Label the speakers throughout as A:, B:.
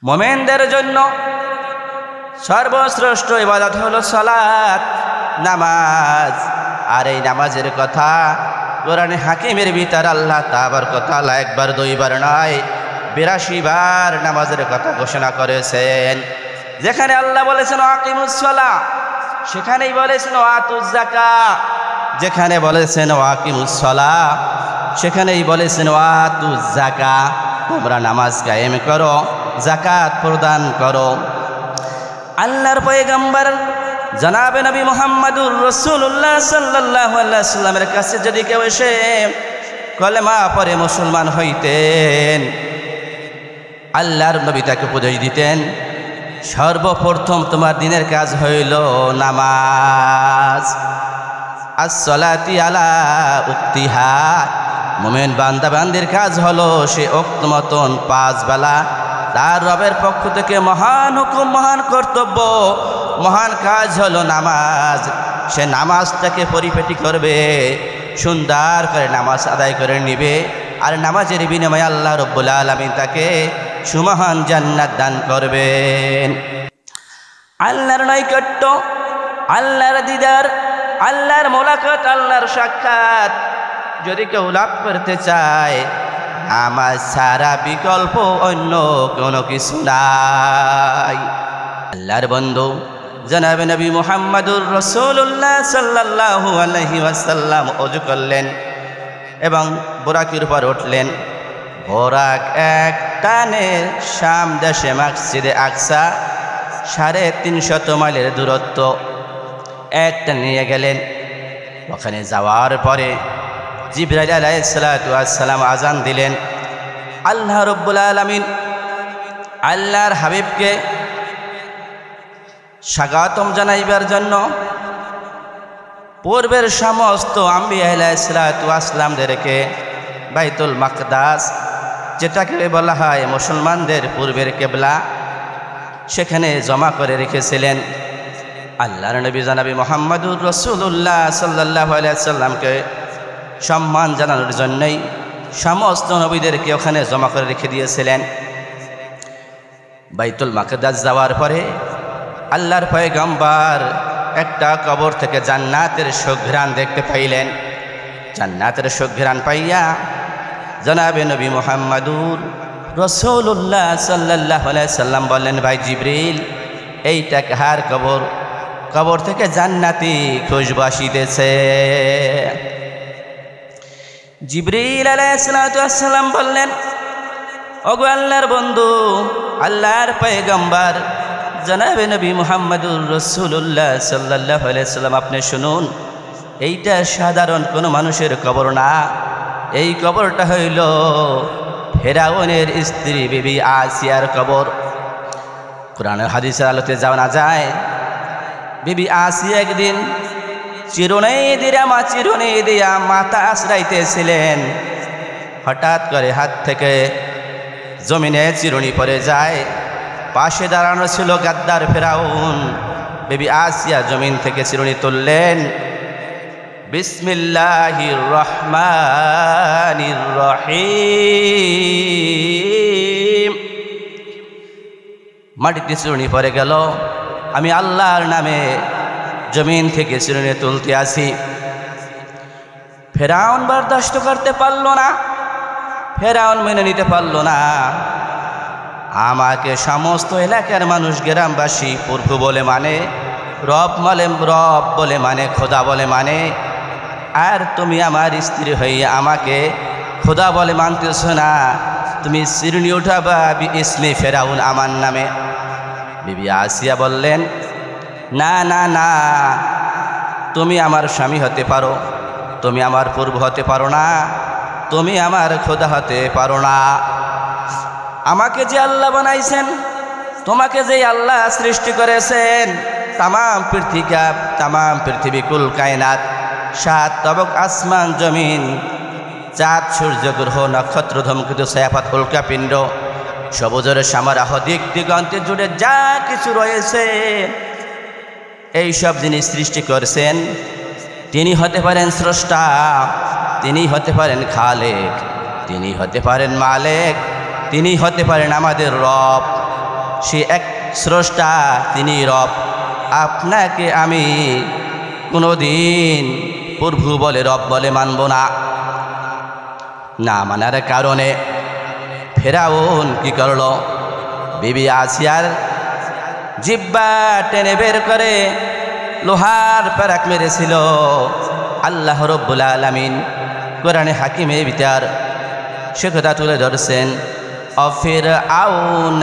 A: মুমিনদের জন্য সর্বশ্রেষ্ঠ ইবাদত হলো সালাত, নামাজ। আর এই নামাজের কথা কোরআনে হাকিমের ভিতর আল্লাহ তাবারকাতাআলা একবার দুইবার নয় ৮২ বার নামাজের কথা ঘোষণা করেছেন। যেখানে আল্লাহ বলেছেন আকিমুস সালাহ, সেখানেই বলেছেন আতুজ যাকাত। যেখানে বলেছেন আকিমুস সালাহ, সেখানেই বলেছেন আতুজ যাকাত। তোমরা নামাজ কায়েম করো, যাকাত প্রদান করো। আল্লাহর পয়গম্বর জনাবে নবী মুহাম্মদুর রাসূলুল্লাহ সাল্লাল্লাহু আলাইহি ওয়াসাল্লামের কাছে যদি কেউ এসে কলেমা পড়ে মুসলমান হইতেন, আল্লাহর নবী তাকে উপদেশ দিতেন, সর্বপ্রথম তোমার দিনের কাজ হইল নামাজ। as-salati ala উক্তিহা। মুমিন বান্দা বান্দির কাজ হলো সে ওয়াক্ত মতন 5 বেলা তার রবের পক্ষ থেকে মহান হুকুম, মহান কর্তব্য, মহান কাজ হলো নামাজ। সে নামাজটাকে পরিপাটি করবে, সুন্দর করে নামাজ আদায় করে নিবে। আর নামাজের বিনিময়ে আল্লাহ রাব্বুল আলামিন তাকে সুমহান জান্নাত দান করবেন। আল্লাহর নৈকট্য, আল্লাহর দিদার, আল্লাহর মোলাকাত, আল্লাহর সাক্ষাৎ যদি কেউ লাভ করতে চায়, নামাজ ছাড়া বিকল্প অন্য কোনো কিছু নাই। আল্লাহর বন্ধু জনাবে নবী মুহাম্মদুর রাসূলুল্লাহ সাল্লাল্লাহু আলাইহি ওয়াসাল্লাম ওযু করলেন এবং বুরাকের উপর উঠলেন। বুরাক এক টানে শাম দেশে মসজিদে আকসা 350 মাইলের দূরত্ব একটা নিয়ে গেলেন। ওখানে যাওয়ার পরে জিবরাইল আলাইহিস সালাতু ওয়াস সালাম আজান দিলেন। আল্লাহ রাব্বুল আলামিন আল্লাহর হাবিবকে স্বাগতম জানাইবার জন্য পূর্বের সমস্ত আম্বিয়া আলাইহিস সালাতু ওয়াস সালামদেরকে বাইতুল মাকদাস, যেটাকে বলা হয় মুসলমানদের পূর্বের কিবলা, সেখানে জমা করে রেখেছিলেন। আল্লাহর নবী জনাবে মুহাম্মদুর রাসূলুল্লাহ সাল্লাল্লাহু আলাইহি ওয়াসাল্লামকে সম্মান জানানোর জন্যই সমস্ত নবীদেরকে ওখানে জমা করে রেখে দিয়েছিলেন। বাইতুল মাকদাস যাওয়ার পরে আল্লাহর পয়গম্বর একটা কবর থেকে জান্নাতের সুঘ্রাণ দেখতে পাইলেন। জান্নাতের সুঘ্রাণ পাইয়া জনাবে নবী মুহাম্মদুর রাসূলুল্লাহ সাল্লাল্লাহু আলাইহি ওয়াসাল্লাম বললেন, ভাই জিবরিল, এইটা কার কবর? কবর থেকে জান্নাতি খুশবু আসিতেছে। জিবরিল আলাইহিস সালাতু ওয়াস সালাম বললেন, ওগো আল্লাহর বন্ধু, আল্লাহর পয়গম্বর জনাবে নবী মুহাম্মদুর রাসূলুল্লাহ সাল্লাল্লাহু আলাইহি ওয়াসাল্লাম, আপনি শুনুন, এইটা সাধারণ কোনো মানুষের কবর না। এই কবরটা হইল ফেরাউনের স্ত্রী বিবি আসিয়ার কবর। কোরআন হাদিসের আলোতে জানা যায়, বিবি আসিয়া একদিন চিরুনি দিয়া মাথা আশ্রাইতেছিলেন। হঠাৎ করে হাত থেকে জমিনে চিরুনি পড়ে যায়। পাশে দাঁড়ানো ছিল গাদ্দার ফেরাউন। বিবি আসিয়া জমিন থেকে চিরুনি তুললেন, বিসমিল্লাহির রহমানির রহিম। মাটিতে চিরুনি পড়ে গেল। আমি আল্লাহর নামে জমিন থেকে চিরুনি তুলতে আসি। ফেরাউন বরদাস্ত করতে পারল না, ফেরাউন মেনে নিতে পারল না। আমাকে সমস্ত এলাকার মানুষ, গ্রামবাসী প্রভু বলে মানে, রব বলে মানে, খোদা বলে মানে, আর তুমি আমার স্ত্রী হইয়া আমাকে খোদা বলে মানতেছ না। তুমি চিরুনি উঠাবা ইসমে ফেরাউন, আমার নামে। বিবি আসিয়া বললেন, না না না, তুমি আমার স্বামী হতে পারো, তুমি আমার পূর্ব হতে পারো না, তুমি আমার খোদা হতে পারো না। আমাকে যে আল্লাহ বানাইছেন, তোমাকে যে আল্লাহ সৃষ্টি করেছেন, তামাম পৃথিবী কুল কায়নাত, 7 তবক আসমান জমিন, চাঁদ সূর্য গ্রহ নক্ষত্র ধূমকেতু ছায়াপথ উল্কাপিণ্ড, সবুজের সামারাহ দিক দিগন্তে জুড়ে যা কিছু রয়েছে, এই সব জিনিস সৃষ্টি করেছেন তিনি। হতে পারেন স্রষ্টা, তিনি হতে পারেন খালেক, তিনি হতে পারেন মালেক, তিনি হতে পারেন আমাদের রব, সে এক স্রষ্টা, তিনি রব। আপনাকে আমি কোনোদিন প্রভু বলে রব বলে মানব না। না মানার কারণে ফেরাউন কি করল? বিবি আসিয়ার জিহ্বা টেনে বের করে লোহার পেরাক মেরেছিল। আল্লাহ রব্বুল আলামিন কোরআনে হাকিমের ভিতর সে কথা তুলে ধরছেন, অফির আউ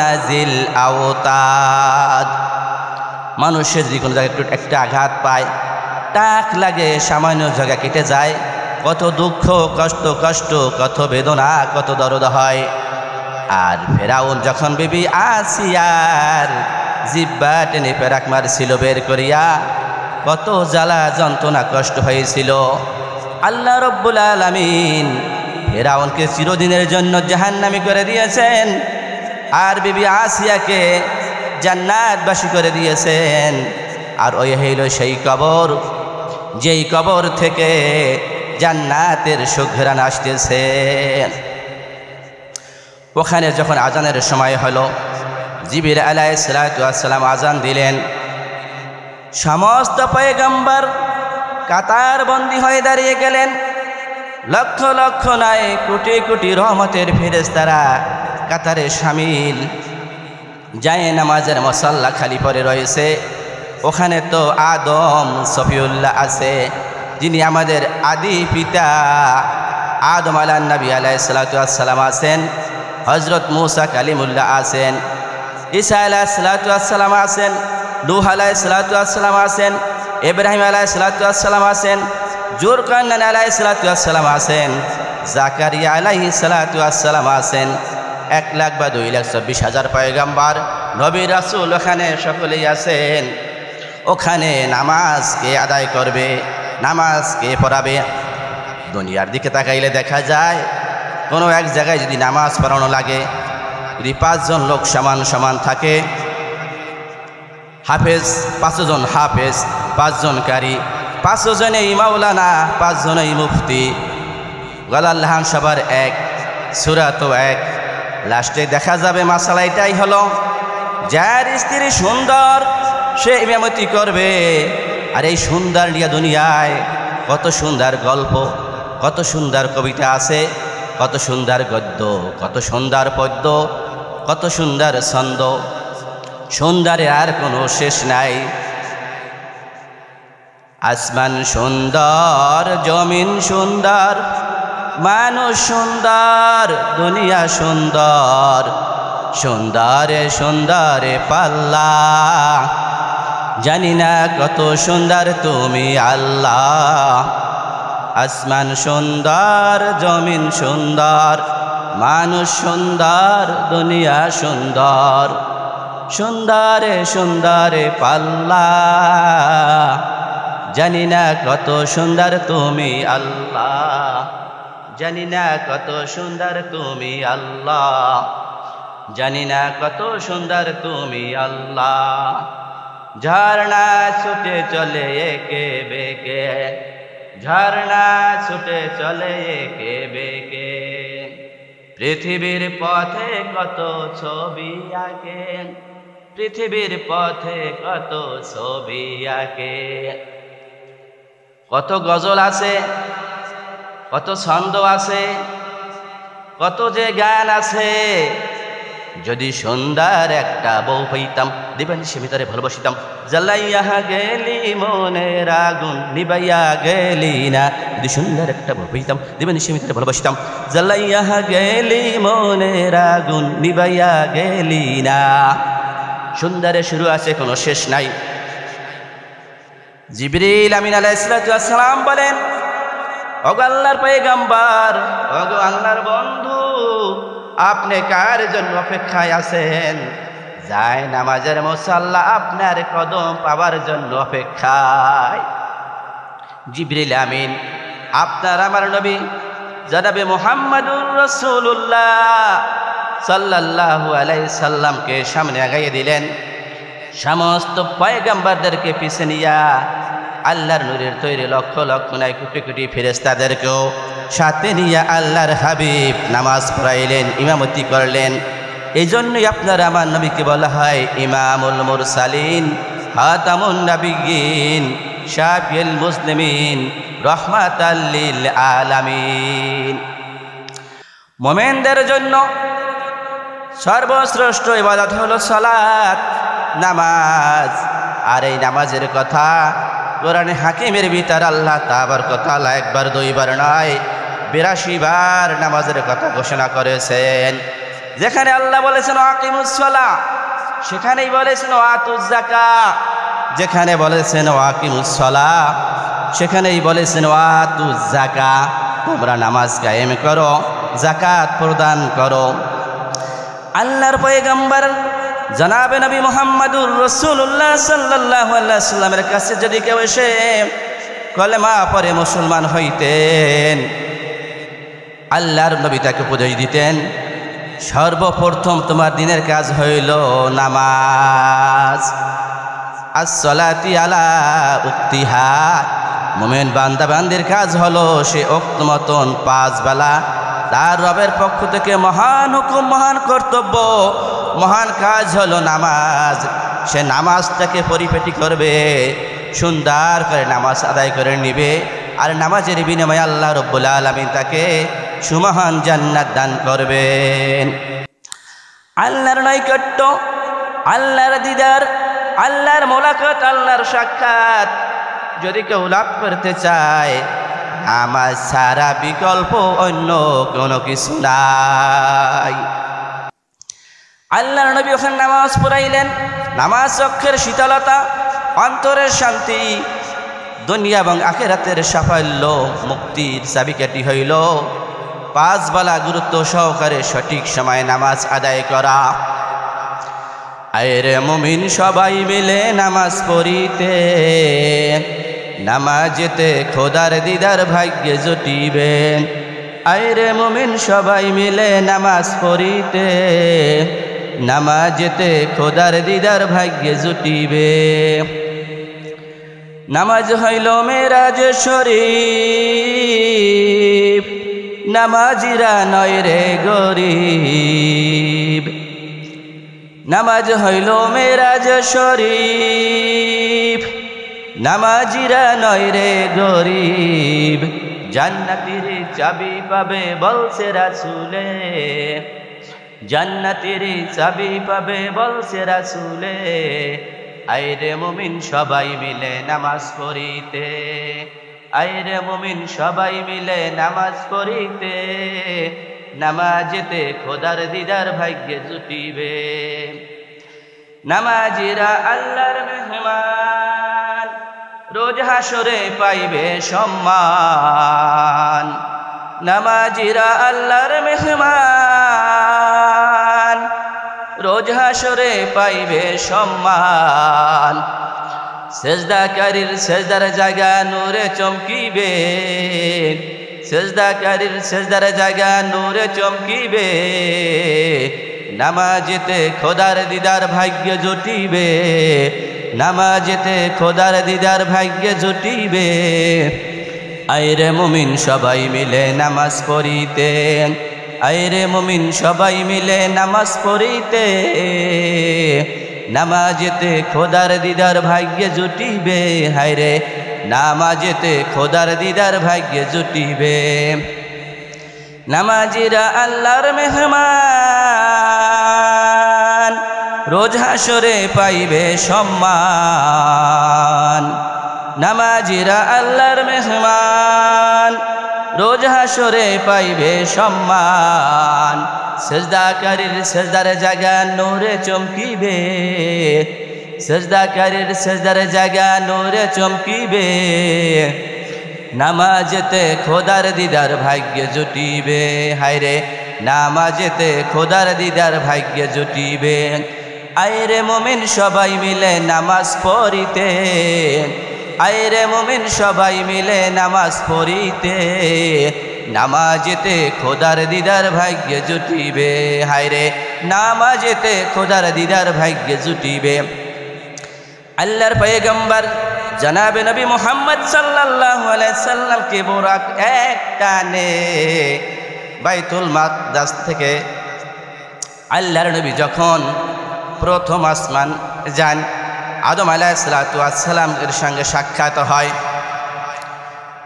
A: নাজিল আওতাদ। মানুষের যে কোনো জায়গায় একটু একটা আঘাত পায়, টাক লাগে, সামান্য জায়গা কেটে যায়, কত দুঃখ কষ্ট কত বেদনা কত দরদ হয়। আর ফেরাউন যখন বিবি আসিয়ার জিহ্বা টেনে পেরাক মারছিল বের করিয়া, কত জ্বালা যন্ত্রণা কষ্ট হয়েছিল। আল্লাহ রব্বুল আলামিন ফেরাউনকে চিরদিনের জন্য জাহান্নামী করে দিয়েছেন, আর বিবি আসিয়াকে জান্নাতবাসী করে দিয়েছেন। আর ওই হইল সেই কবর, যেই কবর থেকে জান্নাতের সুঘ্রাণ আসতেছে। ওখানে যখন আজানের সময় হলো, জিবরিল আলাইহিস সালাতু ওয়াস সালাম আজান দিলেন। সমস্ত পয়গম্বর কাতার বন্দী হয়ে দাঁড়িয়ে গেলেন। লক্ষ লক্ষ নয়, কোটি কোটি রহমতের ফেরেশতারা কাতারে শামিল। যায় নামাজের মুসাল্লা খালি পড়ে রয়েছে। ওখানে তো আদম সফিউল্লাহ আছে, যিনি আমাদের আদি পিতা। আদম আলাইহিস নবী আলাইহিস সালাতু ওয়াস সালাম আছেন, হযরত মূসা কালিমুল্লাহ আছেন, ঈসা আলাইহিস সালাতু ওয়াস সালাম আছেন, নূহ আলাইহিস সালাতু ওয়াস সালাম আছেন, ইব্রাহিম আলাইহিস সালাতু ওয়াস সালাম আছেন, জুরকানান আলাইহিস সালাতু ওয়াস সালাম আছেন, জাকারিয়া আলাইহিস সালাতু ওয়াস সালাম আছেন। 1,00,000 বা 2,24,000 পয়গম্বর নবী রাসূল ওখানে সকলেই আছেন। ওখানে নামাজ কে আদায় করবে, নামাজ কে পড়াবে? দুনিয়ার দিকে তাকাইলে দেখা যায় কোনো এক জায়গায় যদি নামাজ পড়ানো লাগে, যদি 5 জন লোক সমান সমান থাকে, হাফেজ 5 জন হাফেজ, 5 জন কারি, 5 জনেই মাওলানা, 5 জনেই মুফতি, গলার লাহান সবার এক, সূরা তো এক। লাস্টে দেখা যাবে মাসালা এটাই হলো, যার স্ত্রী সুন্দর সে ইমামতি করবে। আর এই সুন্দর নিয়ে দুনিয়ায় কত সুন্দর গল্প, কত সুন্দর কবিতা আছে, কত সুন্দর গদ্য, কত সুন্দর পদ্য, কত সুন্দর ছন্দ। সুন্দরে আর কোনো শেষ নাই। আসমান সুন্দর, জমিন সুন্দর, মানুষ সুন্দর, দুনিয়া সুন্দর, সুন্দরে সুন্দরে পাল্লা। জানি না কত সুন্দর তুমি আল্লাহ। আসমান সুন্দর, জমিন সুন্দর, মানুষ সুন্দর, দুনিয়া সুন্দর, সুন্দরে সুন্দরে পাল্লা। জানি না কত সুন্দর তুমি আল্লাহ, জানি না কত সুন্দর তুমি আল্লাহ, জানি না কত সুন্দর তুমি আল্লাহ। ঝর্ণা ছুটে চলে একে বেকে, ঝর্ণা ছুটে চলে একে বেকে, পৃথিবীর পথে কত ছবি আঁকে, পৃথিবীর পথে কত ছবি আঁকে। কত গজল আছে, কত ছন্দ আছে, কত যে গান আছে। যদি সুন্দর একটা বউ পাইতাম, দিবেন সে ভিতরে ভালোবাসিতাম। জ্বালাইয়া গেলি মনের আগুন, নিবাইয়া গেলি না। যদি সুন্দর একটা বউ পাইতাম, দিবেন সে ভিতরে ভালোবাসিতাম। জ্বালাইয়া গেলি মনের আগুন, নিবাইয়া গেলি না। সুন্দরে শুরু আছে, কোনো শেষ নাই। জিবরিল আমিন আলাইহিস সালাম বলেন, ওগো আল্লাহর পয়গম্বর, ওগো আল্লাহর বন্ধু, আপনি কার জন্য অপেক্ষায় আছেন? যায় নামাজের মুসাল্লা আপনার কদম পাওয়ার জন্য অপেক্ষায়। জিবরিল আমিন আপনার আমার নবী জনাবে মুহাম্মদুর রাসূলুল্লাহ সাল্লাল্লাহু আলাইহি সাল্লামকে সামনে আগাইয়ে দিলেন। সমস্ত পয়গম্বরদেরকে পিছে নিয়া আল্লাহর নূরের তৈরি লক্ষ লক্ষ নয় কোটি কোটি ফেরেশতাদেরকেও সাথে নিয়ে আল্লাহর হাবিব নামাজ পড়াইলেন, ইমামতি করলেন। এই জন্যই আপনার আমার নবীকে বলা হয় ইমামুল মুরসালিন, খাতামুন নাবিয়্যিন, শাফিউল মুসলিমিন, রাহমাতাল লিল আলামিন। মুমিনদের জন্য সর্বশ্রেষ্ঠ ইবাদত হলো সালাত, নামাজ। আর এই নামাজের কথা কোরআনে হাকিমের ভিতর আল্লাহ তাবারকাতালা একবার দুইবার নয় ৮২ বার নামাজের কথা ঘোষণা করেছেন। যেখানে আল্লাহ বলেছেন আকিমুস সালাহ, সেখানেই বলেছেন আতুজ যাকাত। যেখানে বলেছেন আকিমুস সালাহ, সেখানেই বলেছেন আতুজ যাকাত। তোমরা নামাজ কায়েম করো, যাকাত প্রদান করো। আল্লাহর পয়গম্বর জনাবে নবী মুহাম্মদুর রাসূলুল্লাহ সাল্লাল্লাহু আলাইহি ওয়াসাল্লামের কাছে যদি কেউ এসে কলেমা পড়ে মুসলমান হইতেন, আল্লাহর নবী তাকে উপদেশ দিতেন, সর্বপ্রথম তোমার দিনের কাজ হইল নামাজ। as-salati আলা উক্তিহা, মুমিন বান্দা বান্দির কাজ হলো সে ওয়াক্ত মতন 5 বেলা তার রবের পক্ষ থেকে মহান হুকুম, মহান কর্তব্য, মহান কাজ হলো নামাজ। সে নামাজটাকে পরিপাটি করবে, সুন্দর করে নামাজ আদায় করে নিবে। আর নামাজের বিনিময়ে আল্লাহ রাব্বুল আলামিন তাকে সুমহান জান্নাত দান করবেন। আল্লাহর নৈকট্য, আল্লাহর দিদার, আল্লাহর মোলাকাত, আল্লাহর সাক্ষাৎ যদি কেউ লাভ করতে চায়, নামাজ ছাড়া বিকল্প অন্য কোনো কিছু নাই। আল্লাহর নবী ওখানে নামাজ পড়াইলেন। নামাজ চক্ষের শীতলতা, অন্তরের শান্তি, দুনিয়া এবং আখিরাতের সাফল্য, মুক্তির চাবিকাঠি হইল 5 বেলা গুরুত্ব সহকারে সঠিক সময়ে নামাজ আদায় করা। আরে মুমিন সবাই মিলে নামাজ পড়িতে, নামাজেতে খোদার দিদার ভাগ্যে জুটিবেন। আরে মুমিন সবাই মিলে নামাজ পড়িতে, নামাজেতে খোদার দিদার ভাগ্যে জুটিবে। নামাজ হইল মেরাজ শরীফ, নামাজিরা নয় রে গরিব। নামাজ হইল মেরাজ শরীফ, নামাজিরা নয় রে গরিব। জান্নাতের চাবি পাবে বলছে রাসূলে, জান্নাতের চাবি পাবে বলছে রাসূলে। আইরে মুমিন সবাই মিলে নামাজ পড়িতে, আইরে মুমিন সবাই মিলে নামাজ পড়িতে, নামাজেতে খোদার দিদার ভাগ্যে জুটিবে। নামাজিরা আল্লাহর মেহমান, রোজ হাসরে পাইবে সম্মান। নামাজিরা আল্লাহর মেহমান, রোজ হাসরে পাইবে সম্মান। সেজদাকারীর সেজদার জায়গা নূরে চমকিবে, সেজদাকারীর সেজদার জায়গা নূরে চমকিবে। নামাজেতে খোদার দিদার ভাগ্যে জুটিবে, নামাজেতে খোদার দিদার ভাগ্যে জুটিবে। আইরে মুমিন সবাই মিলে নামাজ পড়িতে, আইরে মুমিন সবাই মিলে নামাজ পড়িতে, নামাজেতে খোদার দিদার ভাগ্যে জুটিবে। হায়রে নামাজেতে খোদার দিদার ভাগ্যে জুটিবে। নামাজিরা আল্লাহর মেহমান, রোজ হাসরে পাইবে সম্মান। নামাজিরা আল্লাহর মেহমান, রোজ হাসরে পাইবে সম্মান। সেজদাকারীর সেজদার জায়গা নূরে চমকিবে, সেজদাকারীর সেজদার জায়গা নূরে চমকিবে। নামাজেতে খোদার দিদার ভাগ্যে জুটিবে। হায়রে নামাজেতে খোদার দিদার ভাগ্যে জুটিবে। আইরে মুমিন সবাই মিলে নামাজ পড়িতে, আইরে মুমিন সবাই মিলে নামাজ পড়িতে, নামাজেতে খোদার দিদার ভাগ্যে জুটিবে। হায়রে নামাজেতে খোদার দিদার ভাগ্যে জুটিবে। আল্লাহর পয়গম্বর জনাবে নবী মুহাম্মদ সাল্লাল্লাহু আলাইহি সাল্লামকে বুরাক এক টানে বাইতুল মাকদাস থেকে আল্লাহর নবী যখন প্রথম আসমান যান, আদম আলাইহিস সালাতু ওয়াস সালাম এর সঙ্গে সাক্ষাৎ হয়।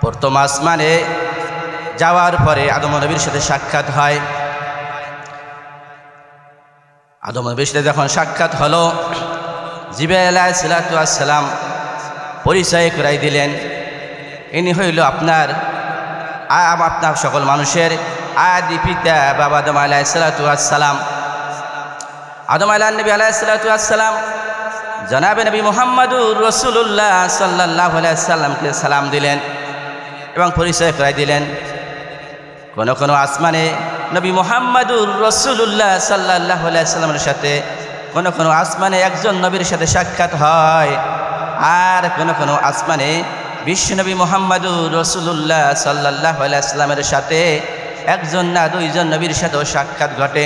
A: প্রথম আসমানে যাওয়ার পরে আদম নবীর সাথে সাক্ষাৎ হয়। আদম নবীর সাথে যখন সাক্ষাৎ হলো, জিবরাইল আলাইহিস সালাতু ওয়াস সালাম পরিচয় করাই দিলেন, ইনি হইল আপনার সকল মানুষের আদি পিতা বাবা আদম আলাইহিস সালাতু ওয়াস সালাম। আদম নবী আলাইহিস সালাতু ওয়াস সালাম জনাবে নবী মুহাম্মদুর রাসূলুল্লাহ সাল্লাল্লাহু আলাইহি সাল্লামকে সালাম দিলেন এবং পরিচয় করাই দিলেন। কোন কোন আসমানে নবী মুহাম্মদুর রাসূলুল্লাহ সাল্লাল্লাহু আলাইহি সাল্লামের সাথে কোন কোন আসমানে একজন নবীর সাথে সাক্ষাৎ হয়, আর কোন কোন আসমানে বিশ্বনবী মুহাম্মদুর রাসূলুল্লাহ সাল্লাল্লাহু আলাইহি সাল্লামের সাথে একজন না দুইজন নবীর সাথেও সাক্ষাৎ ঘটে।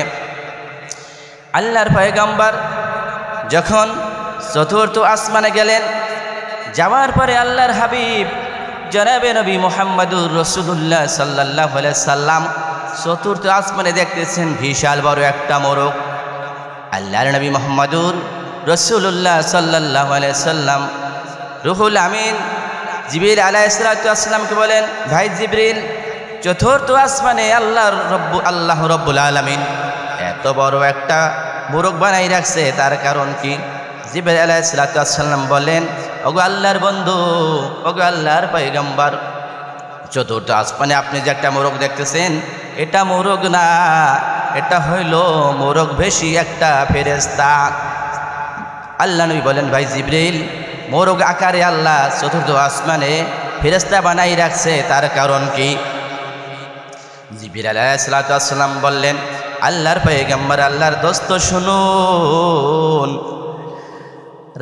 A: আল্লাহর পয়গম্বর যখন চতুর্থ আসমানে গেলেন, যাওয়ার পরে আল্লাহর হাবিব জনাবে নবী মুহাম্মদুর রাসূলুল্লাহ সাল্লাল্লাহু আলাইহি সাল্লাম চতুর্থ আসমানে দেখতেছেন বিশাল বড় একটা মোরগ। আল্লাহর নবী মুহাম্মদুর রাসূলুল্লাহ সাল্লাল্লাহু আলাইহি সাল্লাম রুহুল আমিন জিবরিল আলাইহিস সালাতু ওয়াস সালামকে বলেন, ভাই জিবরিল, চতুর্থ আসমানে আল্লাহ রব্বুল আলামিন এত বড় একটা মোরগ বানাই রাখছে, তার কারণ কি? জিবরিল আলাইহিস সালাতু ওয়াস সালাম বলেন, ওগো আল্লাহর বন্ধু, ওগো আল্লাহর পয়গম্বর, চতুর্থ আসমানে আপনি যে একটা মোরগ দেখতেছেন, এটা মোরগ না, এটা হইল মোরগ বেশি একটা ফেরেশতা। আল্লাহ নবী বলেন, ভাই জিবরিল, মোরগ আকারে আল্লাহ চতুর্থ আসমানে ফেরেশতা বানাই রাখছে, তার কারণ কি? জিবরিল আলাইহিস সালাতু ওয়াস সালাম বললেন, আল্লাহর পয়গম্বর, আল্লাহর দোস্ত, শুনুন,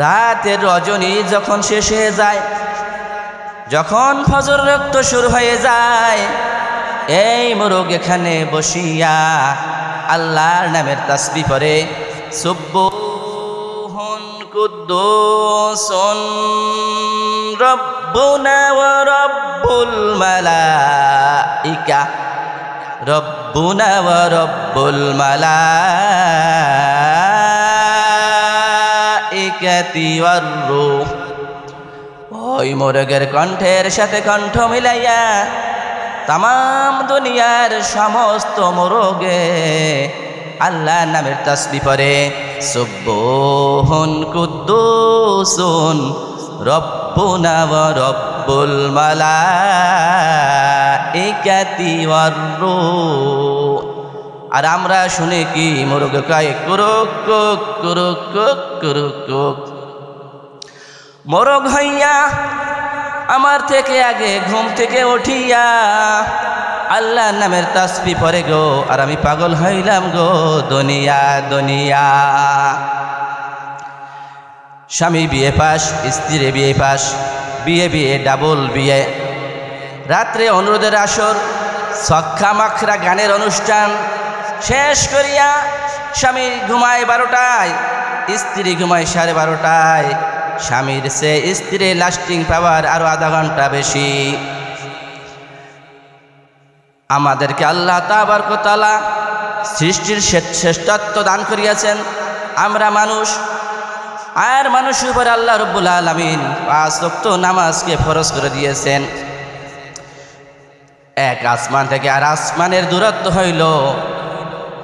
A: রাতের রজনী যখন শেষ হয়ে যায়, যখন ফজর রক্ত শুরু হয়ে যায়, এই মোরগ এখানে বসিয়া আল্লাহর নামের তাসবিহ পড়ে, সুবহুন কুদ্দুসুন রব্বুনা ওয়া রব্বুল মালাইকা, রব্বুনা ওয়া রব্বুল মালাইকাতি ওয়ার রূহ। ওই মোরগের কণ্ঠের সাথে কণ্ঠ মিলাইয়া তামাম দুনিয়ার সমস্ত মোরগে আল্লাহর নামের তাসবিহ পড়ে, সুবহুন কুদ্দুসুন রব্বুনা ওয়া রব্বুল মালাইকাতি ওয়ার রূহ। আর আমরা শুনি কি? মোরগ কয় কুরুক কুক কুরুক কুক কুরুক কুক। মোরগ হইয়া আমার থেকে আগে ঘুম থেকে উঠিয়া আল্লাহর নামের তাসবিহ পড়ে গো, আর আমি পাগল হইলাম গো দুনিয়া দুনিয়া। স্বামী বিয়ে পাশ, স্ত্রী বিয়ে পাশ, বিয়ে বিয়ে ডাবল বিয়ে, রাত্রে অনুরোধের আসর, সখ্খা মাখরা গানের অনুষ্ঠান শেষ করিয়া স্বামী ঘুমায় 12টায়, স্ত্রী ঘুমায় 12:30টায়। স্বামীর সে স্ত্রী লাস্টিং পাওয়ার আরো আধা ঘন্টা বেশি। আমাদেরকে আল্লাহ তাবারক ওয়া তাআলা সৃষ্টির শ্রেষ্ঠত্ব দান করিয়াছেন। আমরা মানুষ, আর মানুষের উপর আল্লাহ রব্বুল আলামিন 5 ওয়াক্ত নামাজকে ফরজ করে দিয়েছেন। এক আসমান থেকে আর আসমানের দূরত্ব হইল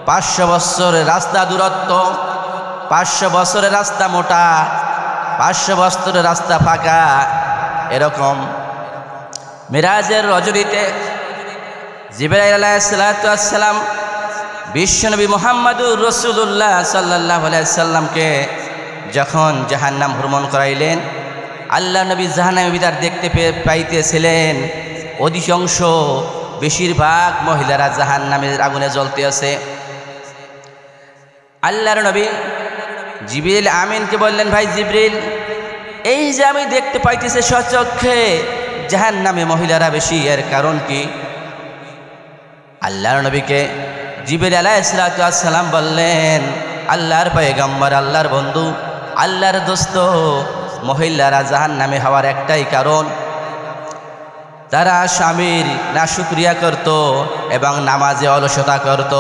A: 500 বছরের রাস্তা দূরত্ব। 500 বছরের রাস্তা মোটা, 500 বছরের রাস্তা ফাঁকা। এরকম মিরাজের রজনীতে জিবরাইল আলাইহিস সালাতু ওয়াস সালাম বিশ্বনবী মুহাম্মদুর রাসূলুল্লাহ সাল্লাল্লাহু আলাইহি সাল্লামকে যখন জাহান্নাম ভ্রমণ করাইলেন, আল্লাহ নবী জাহান্নামের ভিতর দেখতে পাইতেছিলেন অধিকাংশ বেশিরভাগ মহিলারা জাহান্নামের আগুনে জ্বলতে আছে। আল্লাহর নবী জিবরিল আমিনকে বললেন, ভাই জিবরিল, এই যে আমি দেখতে পাইতেছি সচক্ষে জাহান্নামে মহিলারা বেশি, এর কারণ কি? আল্লাহর নবীকে জিবরিল আলাইহিস সালাতু ওয়াস সালাম বললেন, আল্লাহর পয়গম্বর, আল্লাহর বন্ধু, আল্লাহর দোস্ত, মহিলারা জাহান্নামে হওয়ার একটাই কারণ, তারা স্বামীর নাশুকরিয়া করত এবং নামাজে অলসতা করত,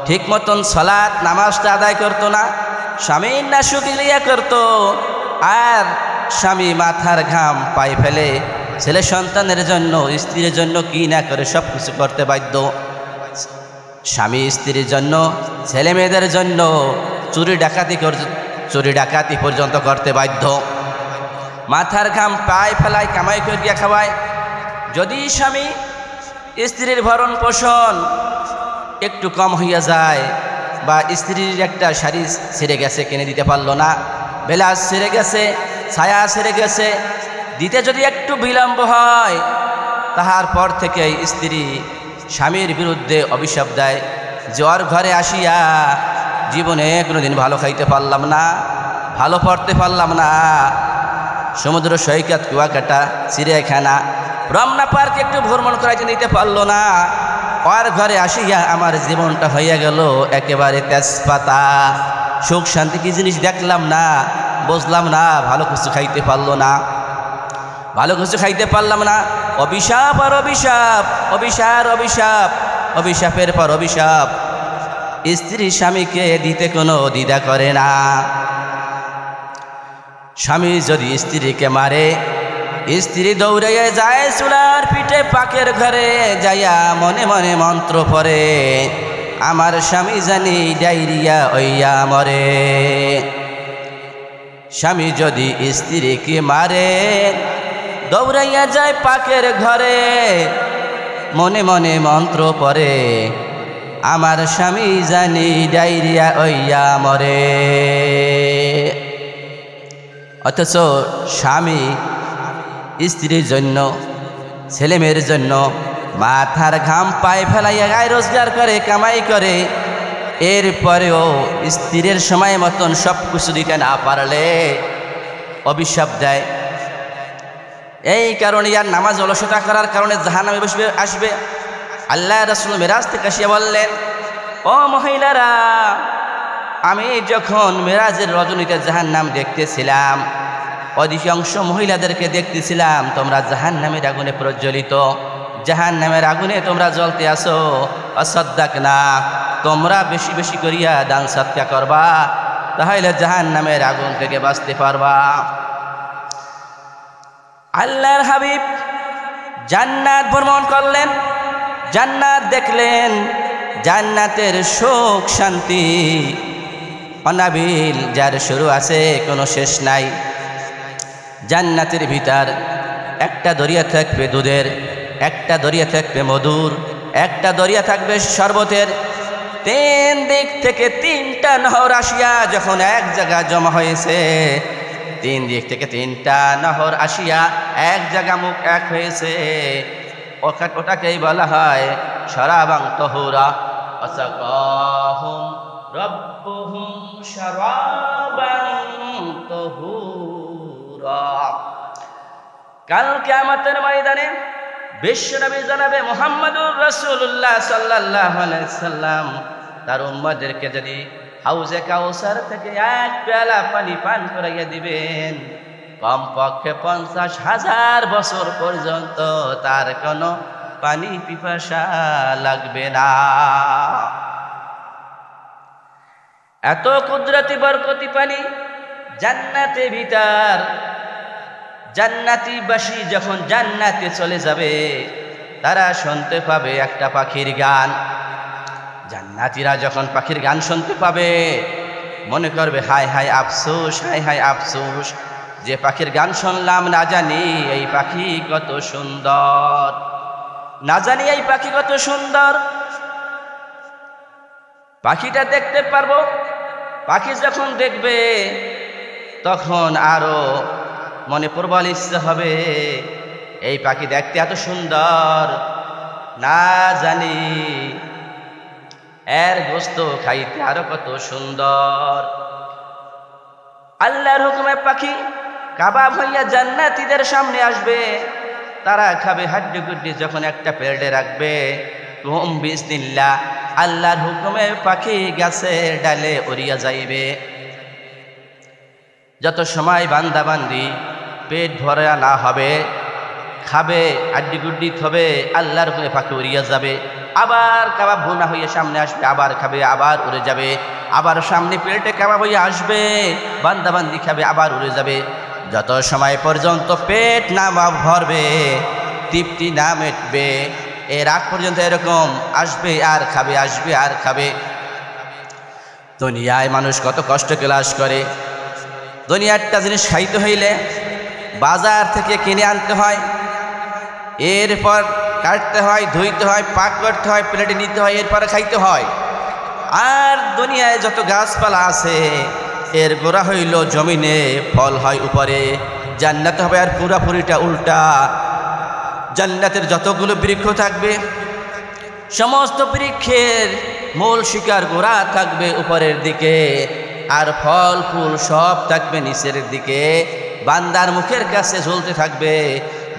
A: ঠিক মতন সালাত নামাজটা আদায় করত না, স্বামীর নাশুকরিয়া করত। আর স্বামী মাথার ঘাম পায়ে ফেলে ছেলে সন্তানের জন্য, স্ত্রীর জন্য কি না করে সব কিছু করতে বাধ্য। স্বামী স্ত্রীর জন্য, ছেলে মেয়েদের জন্য চুরি ডাকাতি পর্যন্ত করতে বাধ্য। মাথার ঘাম পায়ে ফেলায়, কামাই করিয়া খাওয়ায়। যদি স্বামী স্ত্রীর ভরণ পোষণ একটু কম হইয়া যায়, বা স্ত্রীর একটা শাড়ি ছেড়ে গেছে কিনে দিতে পারলো না, ব্লাউজ ছেড়ে গেছে, ছায়া ছেড়ে গেছে, দিতে যদি একটু বিলম্ব হয়, তাহার পর থেকে স্ত্রী স্বামীর বিরুদ্ধে অভিশাপ দেয় যে ওর ঘরে আসিয়া জীবনে কোনোদিন ভালো খাইতে পারলাম না, ভালো পড়তে পারলাম না, সমুদ্র সৈকত, কুয়াকাটা, চিড়িয়াখানা, রমনা পার্কে একটু ভ্রমণ করাইতে নিতে পারলো না, ওর ঘরে আসিয়া আমার জীবনটা হইয়া গেল একেবারে তেজপাতা। সুখ শান্তি কি জিনিস দেখলাম না, বুঝলাম না, ভালো কিছু খাইতে পারলো না, ভালো কিছু খাইতে পারলাম না। অভিশাপ আর অভিশাপ, অভিশাপ অভিশাপ, অভিশাপের পর অভিশাপ। স্ত্রী স্বামীকে দিতে কোনো দ্বিধা করে না। স্বামী যদি স্ত্রীকে মারে, স্ত্রী দৌড়াইয়া যায় চুলার পিঠে পাকের ঘরে যাইয়া মনে মনে মন্ত্র পড়ে, আমার স্বামী জানি ডায়রিয়া হইয়া মরে। স্বামী যদি স্ত্রীকে মারে, দৌড়াইয়া যায় পাকের ঘরে, মনে মনে মন্ত্র পড়ে, আমার স্বামী জানি ডায়রিয়া হইয়া মরে। অথচ স্বামী স্ত্রীর জন্য, ছেলে মেয়ের জন্য মাথার ঘাম পায়ে ফেলাইয়া গায়ে রোজগার করে, কামাই করে, এরপরেও স্ত্রীর সময় মতন সব কিছু দিতে না পারলে অভিশাপ দেয়। এই কারণে আর নামাজ অলসতা করার কারণে জাহান্নামে আসবে। আল্লাহ রাসূল মেরাজ থেকে আসিয়া বললেন, ও মহিলারা, আমি যখন মেরাজের রজনীতে জাহান্নাম দেখতেছিলাম, অধিকাংশ মহিলাদেরকে দেখতেছিলাম তোমরা জাহান্নামের আগুনে প্রজ্বলিত, জাহান্নামের আগুনে তোমরা জ্বলতে আসো। অসাদ্দাক না, তোমরা বেশি বেশি করিয়া দান সদকা করবা, তাহলে জাহান্নামের আগুন থেকে বাঁচতে পারবা। আল্লাহর হাবিব জান্নাত ভ্রমণ করলেন, জান্নাত দেখলেন, জান্নাতের সুখ শান্তি অনাবিল, যার শুরু আছে কোনো শেষ নাই। জান্নাতের ভিতর একটা দরিয়া থাকবে দুধের, একটা দরিয়া থাকবে মধুর, একটা দরিয়া থাকবে শরবতের। তিন দিক থেকে তিনটা নহর আসিয়া যখন এক জায়গায় জমা হয়েছে, তিন দিক থেকে তিনটা নহর আসিয়া এক জায়গা মুখ এক হয়েছে, ওটাকেই বলা হয় শরাবাং তহুরা। ওয়াসাকাহুম রাব্বুহুম শরাবাং তহুরা। কাল কিয়ামতের ময়দানে বিশ্বনবী জনাবে মুহাম্মদুর রাসূলুল্লাহ সাল্লাল্লাহু আলাইহি সাল্লাম তার উম্মতদেরকে যদি হাউজে কাউসার থেকে এক পেয়ালা পানি পান করাইয়া দিবেন, কমপক্ষে 50,000 বছর পর্যন্ত তার কোনো পানি পিপাসা লাগবে না। এত কুদরতি বরকতি পানি জান্নাতে ভিতর। জান্নাতীবাসী যখন জান্নাতে চলে যাবে, তারা শুনতে পাবে একটা পাখির গান। জান্নাতীরা যখন পাখির গান শুনতে পাবে, মনে করবে হায় হায় আফসোস, হায় হায় আফসোস, যে পাখির গান শুনলাম, না জানি এই পাখি কত সুন্দর, না জানি এই পাখি কত সুন্দর। পাখিটা দেখতে পারবো। পাখি যখন দেখবে, তখন আরো মনে প্রবল ইচ্ছা হবে, এই পাখি দেখতে এত সুন্দর, না জানি এর গোস্ত খাইতে আরো কত সুন্দর। আল্লাহর হুকুমে পাখি কাবাব হইয়া জান্নাতীদের সামনে আসবে, তারা খাবে হাড্ডি গুড্ডি। যখন একটা প্লেটে রাখবে, তুম বিসমিল্লাহ, আল্লাহর হুকুমে পাখি গাছের ডালে উড়িয়া যাইবে। যত সময় বান্দাবান্দি পেট ভরা না হবে, খাবে, আড্ডি গুড্ডি হবে, আল্লাহর ওখানে ফাঁকে উড়িয়ে যাবে। আবার কাবাব ভুনা হয়ে সামনে আসবে, আবার খাবে, আবার উড়ে যাবে। আবার সামনে প্লেটে কাবাব হয়ে আসবে, বান্দাবান্দি খাবে, আবার উড়ে যাবে। যত সময় পর্যন্ত পেট না ভরবে, তৃপ্তি না মেটবে, এর আগ পর্যন্ত এরকম আসবে আর খাবে, আসবে আর খাবে। দুনিয়ায় মানুষ কত কষ্ট ক্লাস করে। দুনিয়ারটা জিনিস খাইতে হইলে বাজার থেকে কিনে আনতে হয়, এরপর কাটতে হয়, ধুইতে হয়, পাক করতে হয়, প্লেটে নিতে হয়, এরপরে খাইতে হয়। আর দুনিয়ায় যত গাছপালা আছে এর গোড়া হইল জমিনে, ফল হয় উপরে। জান্নাত হবে আর পুরাপুরিটা উল্টা। জান্নাতের যতগুলো বৃক্ষ থাকবে সমস্ত বৃক্ষের মূল শিকার গোড়া থাকবে উপরের দিকে, আর ফল ফুল সব থাকবে নিচের দিকে। বান্দার মুখের কাছে ঝুলতে থাকবে,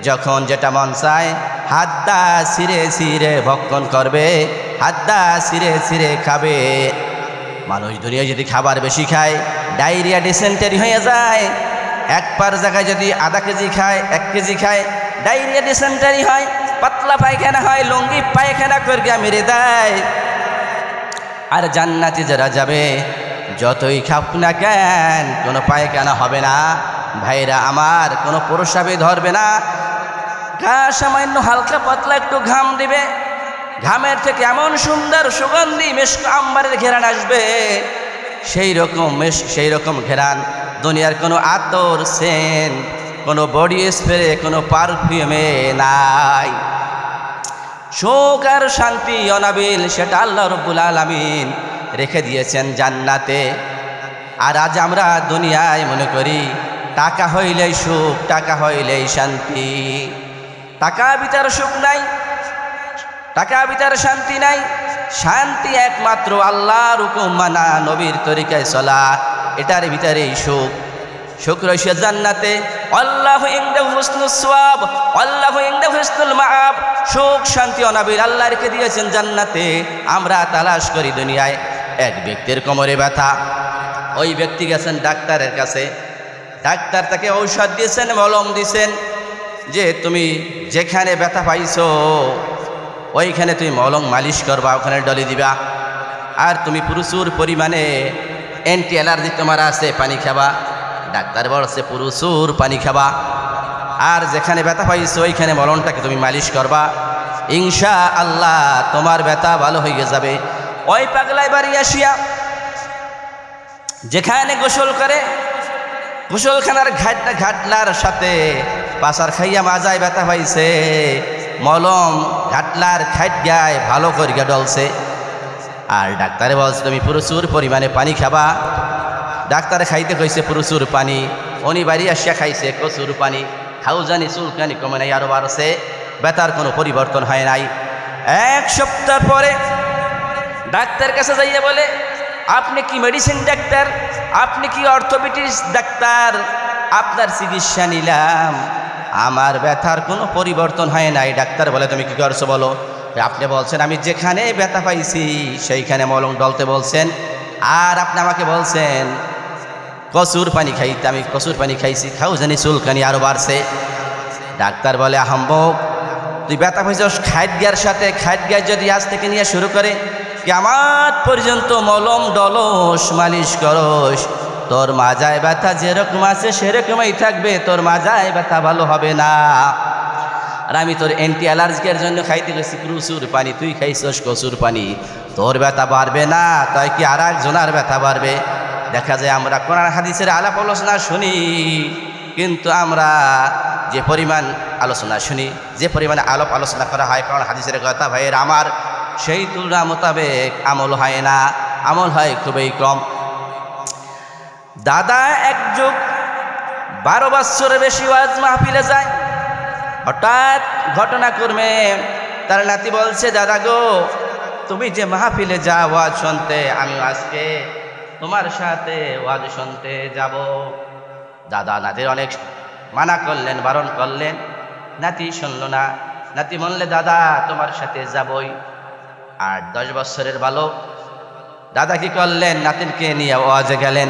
A: যখন যেটা মন চায় হাতটা ছিঁড়ে ছিঁড়ে ভক্ষণ করবে, হাতটা ছিঁড়ে ছিঁড়ে খাবে। মানুষ দুনিয়ায় যদি খাবার বেশি খায় ডায়রিয়া ডিসেন্টারি হয়ে যায়। এক পার জায়গায় যদি আধা কেজি খায়, 1 কেজি খায়, ডায়রিয়া ডিসেন্টারি হয়, পাতলা পায়খানা হয়, লঙ্গি পায়খানা করে মেরে দেয়। আর জান্নাতে যারা যাবে যতই খাপ না কেন কোনো পায়খানা হবে না ভাইরা আমার, কোনো প্রস্রাবে ধরবে না। গা সামান্য হালকা পাতলা একটু ঘাম দিবে, ঘামের থেকে এমন সুন্দর সুগন্ধি মিশক আম্বারের ঘেরান আসবে, সেই রকম ঘেরান দুনিয়ার কোনো আতর, সেন্ট, কোনো বডি স্প্রে, কোনো পারফিউমে নাই। সুখ আর শান্তি অনাবিল সেটা আল্লাহ রাব্বুল আলামিন রেখে দিয়েছেন জান্নাতে। আর আজ আমরা দুনিয়ায় মনে করি টাকা হইলেই সুখ, টাকা হইলেই শান্তি। টাকা ভিতর সুখ নাই, টাকা ভিতর শান্তি নাই। শান্তি একমাত্র আল্লাহর হুকুম মানা, নবীর তরিকায় চলা, এটার ভিতরেই সুখ। সুখ রয়েছে জান্নাতে। আল্লাহু ইনদাহু হুসনুস সওয়াব, আল্লাহু ইনদাহু হুসনুল মাআব। সুখ শান্তি অনাবিল আল্লাহ রেখে দিয়েছেন জান্নাতে। আমরা তালাশ করি দুনিয়ায়। এক ব্যক্তির কোমরে ব্যথা, ওই ব্যক্তি গেছেন ডাক্তারের কাছে, ডাক্তার তাকে ঔষধ দিয়েছেন, মলম দিয়েছেন, যে তুমি যেখানে ব্যথা পাইছো ওইখানে তুমি মলম মালিশ করবা, ওখানে ডলি দিবা, আর তুমি প্রচুর পরিমাণে অ্যান্টি অ্যালার্জি তোমার আছে, পানি খাবা। ডাক্তার বলছে প্রচুর পানি খাবা, আর যেখানে ব্যথা পাইছো ওইখানে মলমটাকে তুমি মালিশ করবা, ইনশাআল্লাহ তোমার ব্যথা ভালো হয়ে যাবে। ওই পাগলাই বাড়ি আসিয়া যেখানে গোসল করে, গোসলখানার ঘাটলার সাথে পাশার খাইয়া মাজায় ব্যথা পাইছে, মলম ঘাটলার খাইট গায় ভালো করিয়া ডলছে। আর ডাক্তারে বলছে তুমি প্রচুর পরিমাণে পানি খাবা। ডাক্তারে খাইতে কইছে প্রচুর পানি, উনি বাড়ি আসিয়া খাইছে প্রচুর পানি, খাও জানি চুলকানি কমে নাই, আরো বাড়ছে, ব্যথার কোনো পরিবর্তন হয় নাই। 1 সপ্তাহ পরে ডাক্তার কাছে যাইয়া বলে, আপনি কি মেডিসিন ডাক্তার? আপনি কি অর্থোপেডিক্স ডাক্তার? আপনার চিকিৎসা নিলাম, আমার ব্যথার কোনো পরিবর্তন হয় নাই। ডাক্তার বলে তুমি কি করছো বলো? আপনি বলছেন আমি যেখানে ব্যথা পাইছি সেইখানে মলম ডলতে বলছেন, আর আপনি আমাকে বলছেন কচুর পানি খাইতে, আমি কচুর পানি খাইছি, খাও জানি চুলকানি আরো বাড়ছে। ডাক্তার বলে আহম্মক, তুই ব্যথা পাইছিস খাইট গিয়ার সাথে, খাইট গিয়ার যদি আজ থেকে নিয়ে শুরু করে কিয়ামত পর্যন্ত মলম ডলস মালিশ করস, তোর মাজায় ব্যথা যেরকম আছে সেরকমই থাকবে, তোর মাজায় ব্যথা ভালো হবে না। আর আমি তোর অ্যান্টি অ্যালার্জিকের জন্য খাইতে গেছি প্রচুর পানি, তুই খাইছস কচুর পানি, তোর ব্যথা বাড়বে না, তাই কি আর একজনের ব্যথা বাড়বে? দেখা যায় আমরা কোরআন হাদিসের আলাপ আলোচনা শুনি, কিন্তু আমরা যে পরিমাণ আলোচনা শুনি, যে পরিমাণে আলাপ আলোচনা করা হয় কোরআন হাদিসের কথা ভাইয়ের আমার, সেই তুলনা মোতাবেক আমল হয় না, আমল হয় খুবই কম। দাদা এক যুগ 12 বছরের বেশি ওয়াজ মাহফিলে যায়, হঠাৎ ঘটনাক্রমে তার নাতি বলছে, দাদা গো তুমি যে মাহফিলে যাও ওয়াজ শুনতে, আমি আজকে তোমার সাথে ওয়াজ শুনতে যাব। দাদা নাতির অনেক মানা করলেন, বারণ করলেন, নাতি শুনল না। নাতি বললে দাদা তোমার সাথে যাবই। আর 10 বছরের বালক দাদা কি করলেন, নাতিনকে নিয়ে ওয়াজে গেলেন।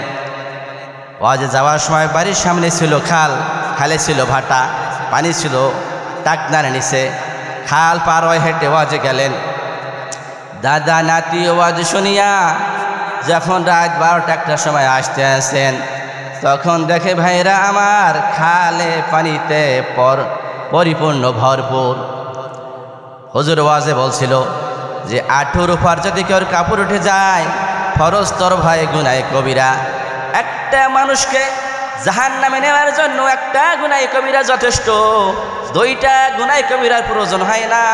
A: ওয়াজে যাওয়ার সময় বাড়ির সামনে ছিল খাল, খালে ছিল ভাটা, পানি ছিল টাকনার নিচে। খাল পার হয়ে হেঁটে ওয়াজে গেলেন। দাদা নাতি ওয়াজ শুনিয়া যখন রাত 12টা একটার সময় আসতে আসেন, তখন দেখে ভাইরা আমার খালে পানিতে পরিপূর্ণ ভরপুর। হুজুর ওয়াজে বলছিল যে আঁঠুর উপর যদি কেউ কাপড় উঠে যায় ফরজ তোর ভাই গুনাহে কবিরা। একটা মানুষকে জাহান্নামে নেওয়ার জন্য একটা গুনাহে কবিরা যথেষ্ট, 2টা গুনাহে কবিরার প্রয়োজন হয় না।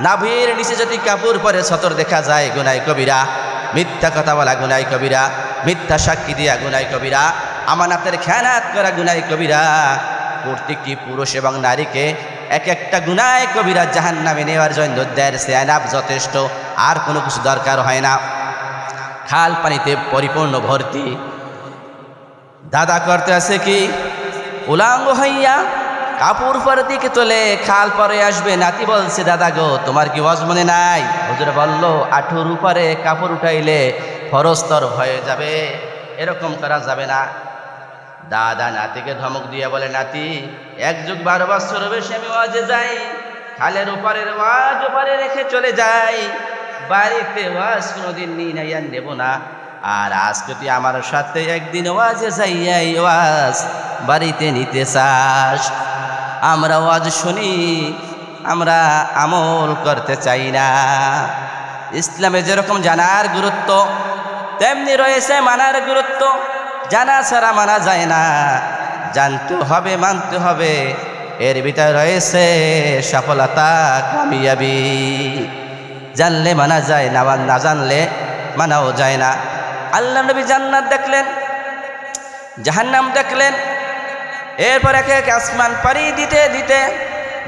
A: নাভির নিচে যদি কাপড় পরে সতর দেখা যায় গুনাহে কবিরা, মিথ্যা কথা বলা গুনাহে কবিরা, মিথ্যা সাক্ষী দিয়া গুনাহে কবিরা, আমানাতের খেয়ানাত করা গুনাহে কবিরা। প্রত্যেকটি পুরুষ এবং নারীকে এক একটা গুনাহে কবিরা জাহান্নামে নেওয়ার জন্য 1.5 এনাফ যথেষ্ট, আর কোনো কিছু দরকার হয় না। খাল পানিতে পরিপূর্ণ ভর্তি। দাদা করতে আছে কি উলাঙ্গ হইয়া কাপড় পর দিকে তোলে খাল পরে আসবে। নাতি বলছে দাদা গো তোমার কি ওয়াজ মনে নাই? হুজুর বলল আঁঠুর উপরে কাপড় উঠাইলে ফরস্তর হয়ে যাবে, এরকম করা যাবে না। দাদা নাতিকে ধমক দিয়ে বলে নাতি 1 যুগ 12 বছর বেশি আমি ওয়াজে যাই, খালের উপরের ওয়াজ উপরে রেখে চলে যাই, বাড়িতে ওয়াজ কোনোদিন নিয়ে নাই আর নেব না। আর আজ যদি আমার সাথে একদিন ওয়াজে যাইয়াই ওয়াজ বাড়িতে নিতে চাস, আমরা ওয়াজ শুনি, আমরা আমল করতে চাই না। ইসলামে যেরকম জানার গুরুত্ব তেমনি রয়েছে মানার গুরুত্ব। জানা ছাড়া মানা যায় না, জানতে হবে, মানতে হবে। এর ভিতরে রয়েছে সফলতা, কামিয়াবি। জানলে মানা যায় না, না জানলে মানাও যায় না। আল্লাহ নবী জান্নাত দেখলেন, জাহান্নাম দেখলেন, এরপর এক এক আসমান পাড়ি দিতে দিতে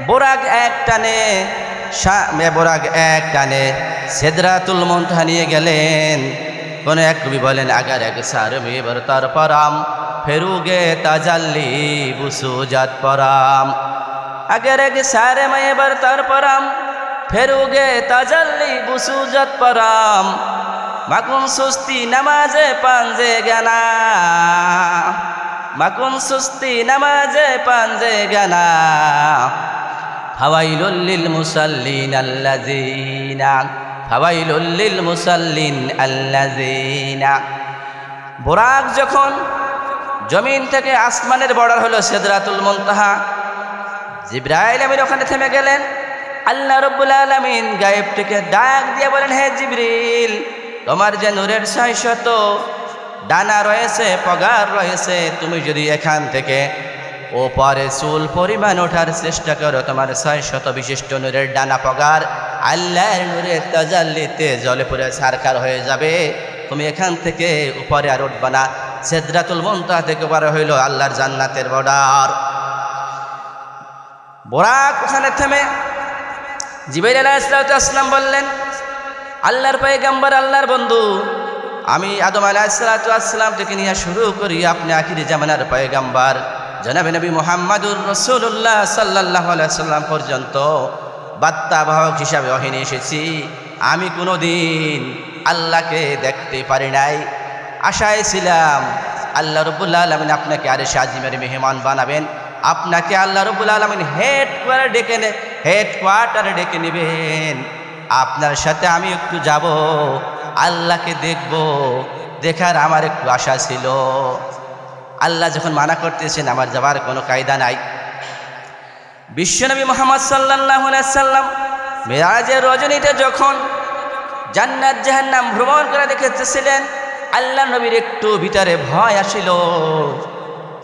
A: বোরাক এক টানে সিদরাতুল মুনতাহা নিয়ে গেলেন। কোন এক কবি বলেন আগার এক সার মেবর তার পরাম ফেরুগে তাজাল্লি বুসুজাত পরাম। আগার এক সার মেবর তার পরাম ফেরুগে তাজাল্লি বুসুজাত পরাম। মাকুন সুস্তি নামাজে পাঞ্জে গানা, মাকুন সুস্তি নামাজে পাঞ্জে গানা। ফাওয়াইলুল লিল মুসাল্লিন আল্লাযিনা, ফাওয়াইলুল লিল মুসাল্লিন আল্লাযিনা। বুরাক যখন জমিন থেকে আসমানের বর্ডার হলো সিদরাতুল মুনতাহা, জিবরাইল আমিন ওখানে থেমে গেলেন। আল্লাহ রাব্বুল আলামিন গায়েব থেকে ডাক দিয়ে বলেন হে জিবরিল, তোমার যে নূরের 600 ডানা রয়েছে, পগার রয়েছে, তুমি যদি এখান থেকে ওপারে চুল পরিমাণ ওঠার চেষ্টা করো, তোমার 600 বিশিষ্ট নূরের ডানা পগার আল্লাহর নূরের তাজাল্লিতে জলে পুরে ছারখার হয়ে যাবে। তুমি এখান থেকে উপরে আর উঠবা না। সিদরাতুল মুনতাহা থেকে উপরে হইল আল্লাহর জান্নাতের বর্ডার। বুরাক ওখানে থেমে জিবরাইল আলাইহিস সালাম বললেন আল্লাহর পয়গম্বর, আল্লাহর বন্ধু, আমি আদম আলাইহিস সালাম থেকে নিয়ে শুরু করি আপনি আখিরি জামানার পয়গম্বর জনাবে নবী মুহাম্মদুর রাসূলুল্লাহ সাল্লাল্লাহু আলাইহি সাল্লাম পর্যন্ত বার্তাবাহক হিসাবে ওহিনী এসেছি। আমি কোনোদিন আল্লাহকে দেখতে পারি নাই। আশায় ছিলাম আল্লাহ রাব্বুল আলামিন আপনাকে আরশে আজিমের মেহমান বানাবেন, আপনাকে আল্লাহ রাব্বুল আলামিন হেডকোয়ার্টারে ডেকে নেবেন। আপনার সাথে আমি একটু যাব, আল্লাহকে দেখব, দেখার আমার একটু আশা ছিল। আল্লাহ যখন মানা করতেছেন আমার যাবার কোনো কায়দা নাই। বিশ্বনবী মুহাম্মদ সাল্লাল্লাহু আলাইহি সাল্লাম মেরাজের রজনীতে যখন জান্নাত জাহান্নাম ভ্রমণ করে দেখতেছিলেন, আল্লাহ নবীর একটু ভিতরে ভয় আসিল।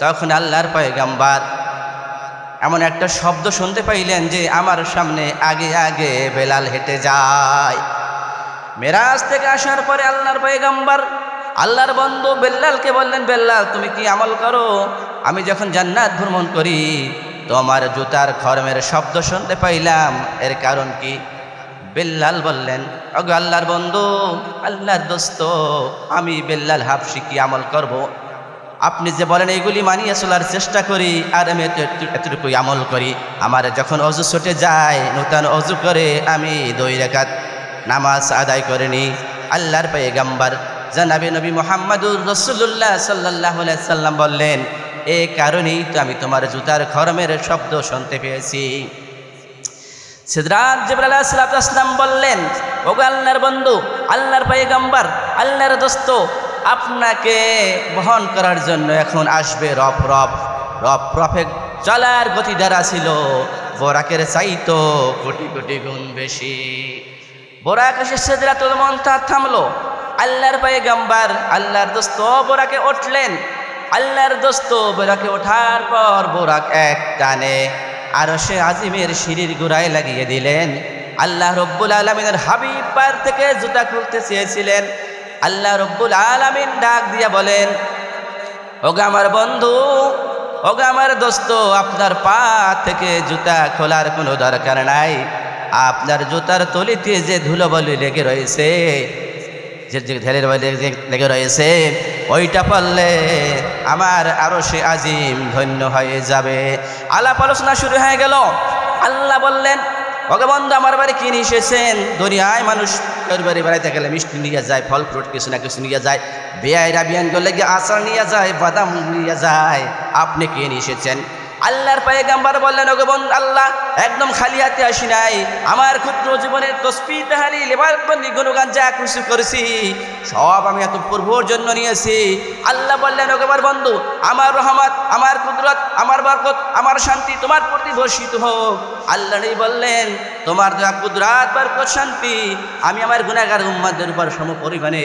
A: তখন আল্লাহর পয়গম্বর এমন একটা শব্দ শুনতে পাইলেন যে আমার সামনে আগে আগে বেলাল হেঁটে যায়। মেরাজ থেকে আসার পরে আল্লাহর পয়গম্বর আল্লাহর বন্ধু বেল্লালকে বললেন, বেল্লাল তুমি কি আমল করো? আমি যখন জান্নাত ভ্রমণ করি তোমার জুতার খরমের শব্দ শুনতে পাইলাম, এর কারণ কি? বেল্লাল বললেন, ওগো আল্লাহর বন্ধু, আল্লাহর দোস্ত, আমি বেল্লাল হাবশী কি আমল করব? আপনি যে বলেন এইগুলি মানিয়ে চলার চেষ্টা করি, আর আমি এতটুকুই আমল করি। আমার যখন অজু ছুটে যায় নূতন অজু করে আমি 2 রাকাত নামাজ আদায় করে নিই। আল্লাহর পয়গম্বর জানাবে নবী মুহাম্মদুর রাসূলুল্লাহ সাল্লাল্লাহু আলাইহি সাল্লাম বললেন, এই কারণেই তো আমি তোমার জুতার খরমের শব্দ শুনতে পেয়েছি। সিদরাত জিবরাইল আলাইহিস সালাম বললেন, ওগো আল্লাহর বন্ধু, আল্লাহর পয়গম্বর, আল্লাহর দোস্ত, আপনাকে বহন করার জন্য এখন আসবে রফে চলার গতি দ্বারা ছিল বোরাকের চাইতো কোটি কোটি গুণ বেশি। বোরাক এসে সিদরাতুল মুনতাহা থামলো। আল্লাহর পয়গম্বর, আল্লাহর দোস্ত বোরাকে উঠলেন। আল্লাহর দোস্ত বোরাকে ওঠার পর বোরাক এক টানে আরশে আজিমের সিঁড়ির গোড়ায় লাগিয়ে দিলেন। আল্লাহ রব্বুল আলামিনের হাবিব পার থেকে জুতা খুলতে চেয়েছিলেন। আল্লাহ রব্বুল আলামিন ডাক দিয়া বলেন, ওগো আমার বন্ধু, ওগো আমার দোস্ত, আপনার পা থেকে জুতা খোলার কোনো দরকার নাই। আপনার জুতার তলিতে যে ধুলোবালি লেগে রয়েছে, যে ঢেলের বালি লেগে রয়েছে, ওইটা পারলে আমার আরশে আজিম ধন্য হয়ে যাবে। আলাপ আলোচনা শুরু হয়ে গেল। আল্লাহ বললেন, ওগো বন্ধু, আমার বাড়ি কি নিয়ে এসেছেন? দুনিয়ায় মানুষ বাড়ি বেড়াইতে গেলে মিষ্টি নিয়ে যায়, ফল ফ্রুট কিছু না কিছু নিয়ে যায়, বিয়াইরা বিয়ান করলে গিয়ে আচার নিয়ে যায়, বাদাম নিয়ে যায়। আপনি কি নিয়ে এসেছেন? আল্লাহর পয়গম্বর বললেন, ওগো বন্ধু, আল্লাহ একদম খালি হাতে আসি নাই। আমার ক্ষুদ্র জীবনের তসবিহ তাহলিল ইবাদত গুণগান যা কিছু করেছি সব আমি এত পূর্বর জন্য নিয়েছি। আল্লাহ বললেন, ওগো আমার বন্ধু, আমার রহমত, আমার কুদরত, আমার বরকত, আমার শান্তি তোমার প্রতি বর্ষিত হোক। আল্লাহ বললেন, তোমার দয়া, কুদরত, বরকত, শান্তি আমি আমার গুনাহগার উম্মতদের উপর সমপরিমাণে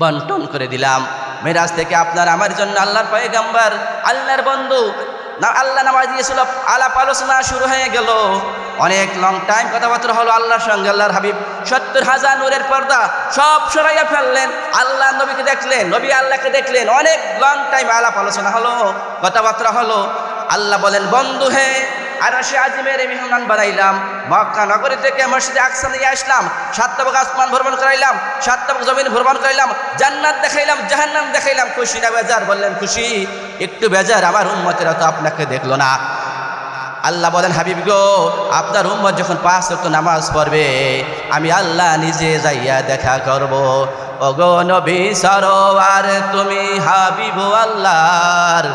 A: বন্টন করে দিলাম। মেরাজ থেকে আপনার আমার জন্য আল্লাহর পয়গম্বর, আল্লাহর বন্ধু না, আল্লাহ নামাজ দিয়েছিল। আলাপ আলোচনা শুরু হয়ে গেল। অনেক লং টাইম কথাবার্তা হলো আল্লাহর সঙ্গে। আল্লাহর হাবিব ৭০,০০০ নূরের পর্দা সব সরাইয়া ফেললেন। আল্লাহ নবীকে দেখলেন, নবী আল্লাহকে দেখলেন। অনেক লং টাইম আলাপ আলোচনা হলো, কথাবার্তা হলো। আল্লাহ বলেন, বন্ধু হে, আরশে আজিমের মেহমান বানাইলাম, মক্কা নগরী থেকে মসজিদে আকসা নিয়ে আসলাম, ৭ তাবক আসমান ভ্রমণ করাইলাম, ৭ তাবক জমিন ভ্রমণ করাইলাম, জান্নাত দেখাইলাম, জাহান্নাম দেখাইলাম। খুশি না বেজার? বললেন খুশি। একটু বেজার, আমার উম্মতেরা তো আপনাকে দেখলো না। আল্লাহ বলেন, হাবিব গো, আপনার উম্মত যখন ৫ ওয়াক্ত নামাজ পড়বে, আমি আল্লাহ নিজে যাইয়া দেখা করব। ওগো নবী সরোয়ার, তুমি হাবিব আল্লাহর,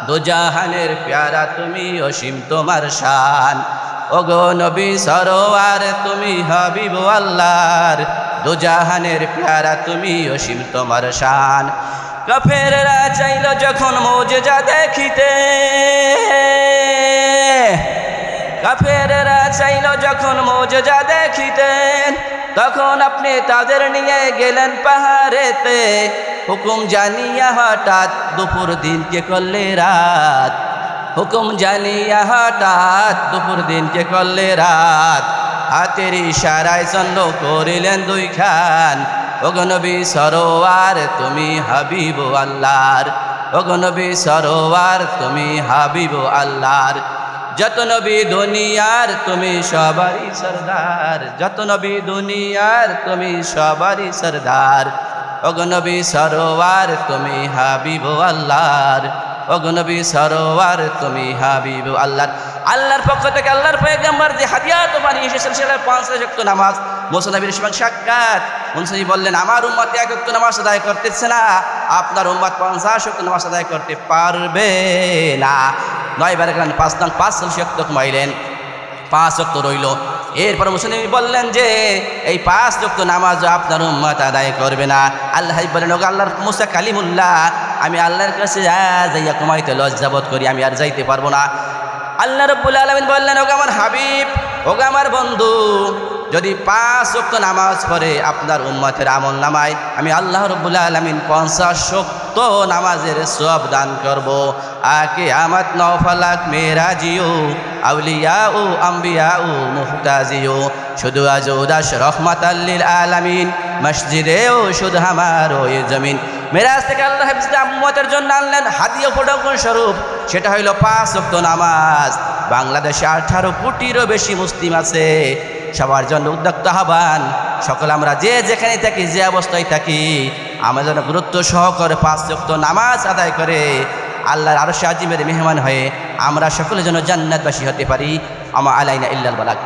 A: দুজাহানের প্যারা তুমি, অসীম তোমার শান। ওগো নবী সরোয়ার, তুমি হাবিব আল্লাহর, দুজাহানের প্যারা তুমি, অসীম তোমার শান। কাফেররা চাইল যখন মুজিজা দেখিতে, কাফেররা চাইল যখন মুজিজা দেখিতেন, তখন আপনি তাদের নিয়ে গেলেন পাহাড়েতে। হুকুম জানিয়া হঠাৎ দুপুর দিনকে করলে রাত, হুকুম জানিয়া হঠাৎ দুপুর দিনকে করলে রাত। হাতের ইশারায় চন্দ্র করিলেন 2 খান। ওগো নবী সরোয়ার, তুমি হাবিব আল্লাহর, ওগো নবী সরোয়ার, তুমি হাবিব আল্লাহর। যত নবী দুনিয়ার তুমি সবারই সরদার, যত নবী দুনিয়ার তুমি সবারই সরদার। ওগো নবী সরোয়ার, তুমি হাবিব আল্লাহর, ওগো নবী সরোয়ার, তুমি হাবিব আল্লাহর। আল্লাহর পক্ষ থেকে আল্লাহর পয়গম্বর যে হাদিয়াত বানিয়ে এসেছেন সেটা ৫ ওয়াক্ত নামাজ। মুসা নবীর সঙ্গে সাক্ষাৎ। মুসা নবী বললেন, আমার উম্মত 1 ওয়াক্ত নামাজ আদায় করতেছে না, আপনার উম্মত ৫০ ওয়াক্ত নামাজ আদায় করতে পারবে না। 9 বার গেলেন, 5 নং 45 ওয়াক্ত কমাইলেন, 5 ওয়াক্ত রইল। এরপর মুসা নবী বললেন যে এই 5 ওয়াক্ত নামাজও আপনার উম্মত আদায় করবে না। আল্লাহ বলেন, ওগো আল্লাহর মুসা কালিমুল্লাহ, আমি আল্লাহর কাছে যাইয়া কমাইতে লজ্জাবোধ করি, আমি আর যাইতে পারবো না। আল্লাহ রাব্বুল আলামিন বললেন, ওগো আমার হাবিব, ওগো আমার বন্ধু, যদি 5 ওয়াক্ত নামাজ পড়ে আপনার উম্মতের আমল নামায় আমি আল্লাহ রাব্বুল আলামিন 50 ওয়াক্ত নামাজের সওয়াব দান করব। আকে আমত নওফালাক মেরাজিও, আউলিয়াও আম্বিয়াও মুহতাজিও, শুধু আজ উদাস রহমাতাল লিল আলামিন, মসজিদেও শুধু আমার ওই জমিন। মেরাজ থেকে আল্লাহ উম্মতের জন্য আনলেন হাদিয়া ফটোকন স্বরূপ, সেটা হইল 5 ওয়াক্ত নামাজ। বাংলাদেশে 18 কোটিরও বেশি মুসলিম আছে, সবার জন্য উদ্যোক্ত আহ্বান, সকল আমরা যে যেখানে থাকি, যে অবস্থায় থাকি, আমাদের গুরুত্ব সহকারে 5 ওয়াক্ত নামাজ আদায় করে আল্লাহর আরশে আজিমের মেহমান হয়ে আমরা সকলের জন্য জান্নাতবাসী হতে পারি। আমা আলাইনা ইল্লাল বালাগ।